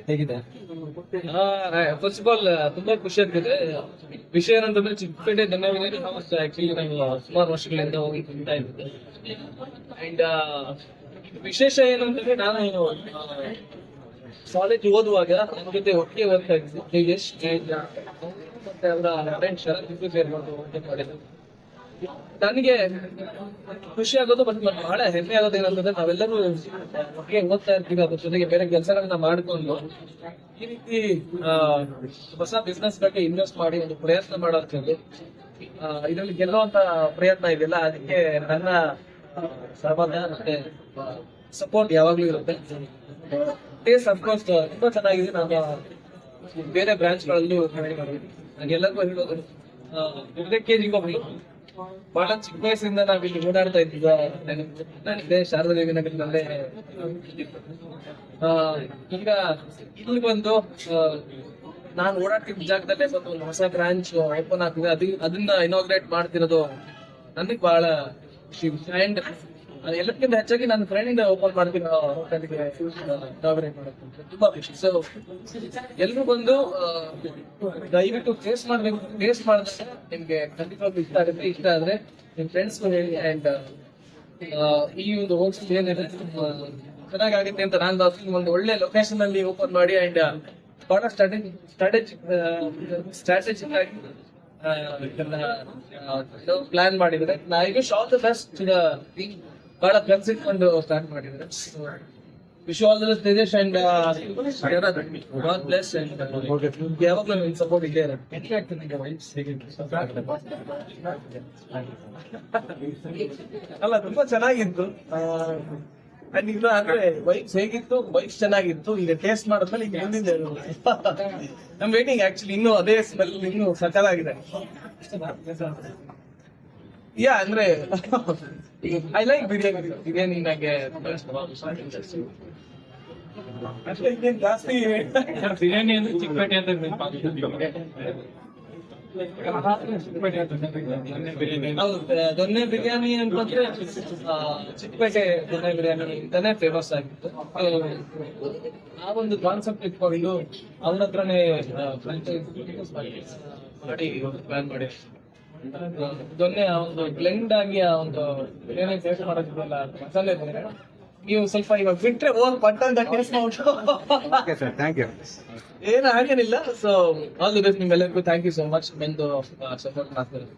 ಹೇಗಿದೆ? First of all ತುಂಬಾ ಖುಷಿ ಆಗ್ತಿದೆ. ವಿಷಯ ಏನಂತಂದ್ರೆ ಚಿಕ್ಕಪೇಟೆ ಧನ್ಯವಾದ ಆಕ್ಚುಲಿ ನಾವು ಸುಮಾರು ವರ್ಷಗಳಿಂದ ಹೋಗಿ ತಿಂತಾ ಇದ್ದೆ. ಅಂಡ್ ವಿಶೇಷ ಏನಂತಂದ್ರೆ ನಾನು ಕಾಲೇಜ್ ಓದುವಾಗ ನನ್ನ ಜೊತೆ ಒಟ್ಟಿಗೆ ಓದ್ತಾ ಇದ್ದೆ ತೇಜಸ್ ಮತ್ತೆ ಅವರ ಫ್ರೆಂಡ್ ಶರತ್ ಸೇರ್ ಮಾಡಿದ್ರು. ನನಗೆ ಖುಷಿ ಆಗೋದು ಬಟ್ ಬಹಳ ಹೆಮ್ಮೆ ಆಗೋದು ಏನಂತಂದ್ರೆ ನಾವೆಲ್ಲರೂ ಒಟ್ಟಿಗೆ ಓದ್ತಾ ಇರ್ತೀವಿ, ಅದ್ರ ಜೊತೆಗೆ ಬೇರೆ ಕೆಲಸಗಳನ್ನ ಮಾಡ್ಕೊಂಡು ಈ ರೀತಿ ಹೊಸ ಬಿಸ್ನೆಸ್ ಬಗ್ಗೆ ಇನ್ವೆಸ್ಟ್ ಮಾಡಿ ಒಂದು ಪ್ರಯತ್ನ ಮಾಡೋದು ಇದರಲ್ಲಿ ಗೆಲ್ಲುವಂತ ಪ್ರಯತ್ನ ಇದೆಯಲ್ಲ, ಅದಕ್ಕೆ ನನ್ನ ಸಮಾಧಾನ ಮತ್ತೆ ಸಪೋರ್ಟ್ ಯಾವಾಗ್ಲೂ ಇರುತ್ತೆ. ಟೇಸ್ಟ್ ಅಫ್ಕೋರ್ಸ್ ತುಂಬಾ ಚೆನ್ನಾಗಿದೆ. ನಾನು ಬೇರೆ ಬ್ರಾಂಚ್ ಗಳಲ್ಲೂ ಎಲ್ಲರಿಗೂ ಹೇಳೋದು 2 kg ಹೋಗ್ಲಿ ಬಹಳ ಚಿಕ್ಕ ವಯಸ್ಸಿಂದ ನಾವ್ ಇಲ್ಲಿ ಓಡಾಡ್ತಾ ಇದ್ದಿದ್ದ ನನಗೆ ಶಾರದಾ ದೇವಿ ನಗರದಲ್ಲೇ ಈಗ ಇಲ್ಲಿ ಬಂದು ನಾನು ಓಡಾಡ್ತಿದ್ದ ಜಾಗದಲ್ಲೇ ಒಂದು ಹೊಸ ಬ್ರಾಂಚ್ ಓಪನ್ ಆಗ್ತಿದೆ. ಅದನ್ನ ಇನಾಗ್ರೇಟ್ ಮಾಡ್ತಿರೋದು ನನಗೆ ಬಹಳ ಖುಷಿ. ಅಂಡ್ ಎಲ್ಲಕ್ಕಿಂತ ಹೆಚ್ಚಾಗಿ ನನ್ನ ಫ್ರೆಂಡ್ ಓಪನ್ ಮಾಡ್ತಿರೋ ಹೋಟೆಲ್ಗೆ ಇನಾಗ್ರೇಟ್ ಮಾಡೋದು ತುಂಬಾ ಖುಷಿ. ಸೊ ಎಲ್ರು ಬಂದು ದಯವಿಟ್ಟು ಟೇಸ್ಟ್ ಮಾಡ್ಬೇಕು. ಟೇಸ್ಟ್ ಮಾಡಿದ್ರೆ ನಿಮ್ಗೆ ಖಂಡಿತವಾಗ್ಲೂ ಇಷ್ಟ ಆಗುತ್ತೆ. ಇಷ್ಟ ಆದ್ರೆ ನಿಮ್ ಫ್ರೆಂಡ್ಸ್ಗೂ ಹೇಳಿ. ಅಂಡ್ ಈ ಒಂದು ಹೋಟೆಲ್ ಏನಿದೆ ಚೆನ್ನಾಗಾಗುತ್ತೆ ಅಂತ ನಾನು ಒಂದು ಒಳ್ಳೆ ಲೊಕೇಶನ್ ಅಲ್ಲಿ ಓಪನ್ ಮಾಡಿ ಅಂಡ್ ಬಹಳ ಸ್ಟ್ರಾಟಜಿಕ್ ಆಗಿ ಪ್ಲಾನ್ ಮಾಡಿದ್ರೆ I wish all the best. ಬಹಳ ಕನ್ಸ್ ಇಟ್ಕೊಂಡು ಸ್ಟಾರ್ಟ್ ಮಾಡಿದ್ರೆ wish all the best Tejas and god bless. And ಯಾವಾಗಲೂ ನಿಮ್ ಸಪೋರ್ಟ್ ಇದೆ. ಅಲ್ಲ ತುಂಬಾ ಚೆನ್ನಾಗಿತ್ತು. ಇನ್ನು ಅಂದ್ರೆ ವೈಬ್ಸ್ ಹೇಗಿತ್ತು, ವೈಬ್ಸ್ ಚೆನ್ನಾಗಿತ್ತು. ಈಗ ಟೇಸ್ಟ್ ಮಾಡಿದ್ಮೇಲೆ ಈಗ ಮುಂದಿದೆ ನಮ್ ವೇಟಿಂಗ್ ಆಕ್ಚುಲಿ ಇನ್ನು ಅದೇ ಸ್ಮೆಲ್ ಇನ್ನು ಸಕಲಾಗಿದೆ. ಯಾ ಅಂದ್ರೆ ಐ ಲೈಕ್ ಬಿರಿಯಾನಿ ನಂಗೆ ಜಾಸ್ತಿ ಬಿರಿಯಾನಿ ಅಂದ್ರೆ ಚಿಕ್ಕಪೇಟೆ ಅಂತ ದೊನ್ನೆ ಬಿರಿಯಾನಿ ಅಂತಂದ್ರೆ ಚಿಕ್ಕಪೇಟೆ ದೊನ್ನೆ ಬಿರಿಯಾನಿ ಅಂತಾನೆ ಫೇಮಸ್ ಆಗಿತ್ತು. ಆ ಒಂದು ಕಾನ್ಸೆಪ್ಟ್ ಇಟ್ಕೊಂಡು ಅವ್ರ ಹತ್ರನೇ ಫ್ರಾಂಚೈಸ್ ಮಾಡಿ ಪ್ಲಾನ್ ಮಾಡಿ ದೊನ್ನೆ ಆ ಒಂದು ಬ್ಲೆಂಡ್ ಆಗಿ ಆ ಒಂದು ಬಿರಿಯಾನಿ ಟೇಸ್ಟ್ ಮಾಡೋದಿಲ್ಲ ಮಸಾಲೆ ನೀವು ಸ್ವಲ್ಪ ಇವಾಗ ಬಿಟ್ರೆ ಹೋಗಿ ಪಟ್ಟಂತ ಟೇಸ್ಟ್ ಮಾಡ್ಬಿಟ್ಟು ಏನು ಹಾಗೇನಿಲ್ಲ. ಸೊ ಆಲ್ ದಿ ಬೆಸ್ಟ್ ನಿಮ್ಮೆಲ್ಲರಿಗೂ. Thank you so much. ಮೆಂದು ಸಪೋರ್ಟ್ ಮಾಡ್ತಾರೆ.